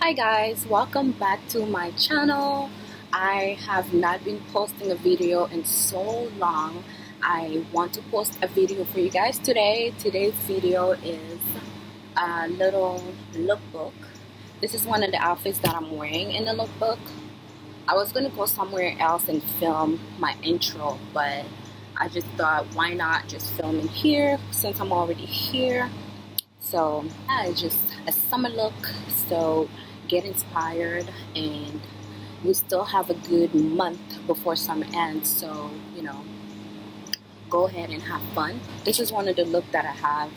Hi guys, welcome back to my channel. I have not been posting a video in so long. I want to post a video for you guys today. Today's video is a little lookbook. This is one of the outfits that I'm wearing in the lookbook. I was going to go somewhere else and film my intro, but I just thought why not just film in here since I'm already here. So yeah, it's just a summer look, so get inspired, and we still have a good month before summer ends, so go ahead and have fun. This is one of the look that I have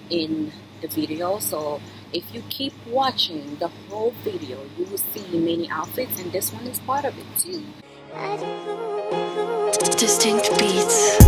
in the video, so if you keep watching the whole video you will see many outfits, and this one is part of it too. Distinct beats.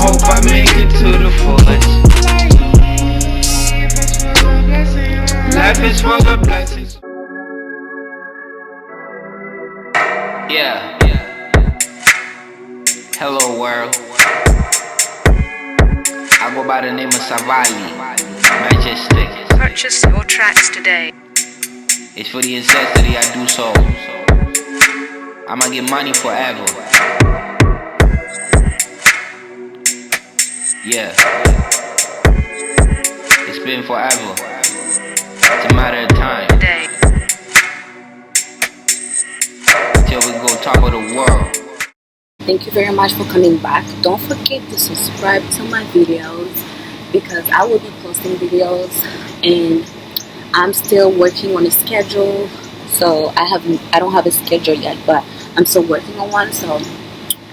hope I make it to the fullest. Life is full of blessings. Yeah. Hello world. I go by the name of Savali. Majestic. Purchase your tracks today. It's for the necessity I do so. I'ma get money forever. Yeah. It's been forever. It's a matter of time. Today. Till we go top of the world. Thank you very much for coming back. Don't forget to subscribe to my videos because I will be posting videos and I'm still working on a schedule. So I don't have a schedule yet, but I'm still working on one. So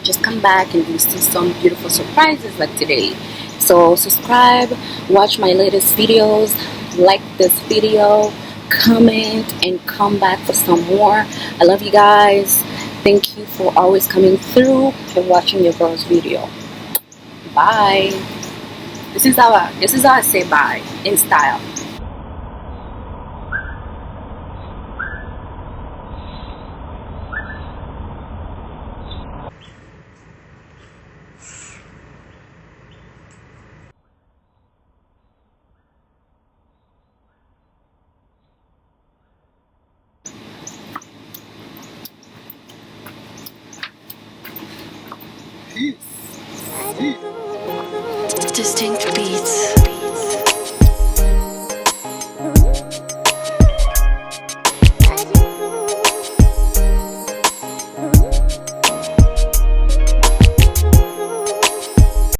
just come back and you'll see some beautiful surprises like today. So subscribe, watch my latest videos, like this video, comment, and come back for some more. I love you guys. Thank you for always coming through and watching your girl's video. Bye. This is how I say bye in style. Distinct beats.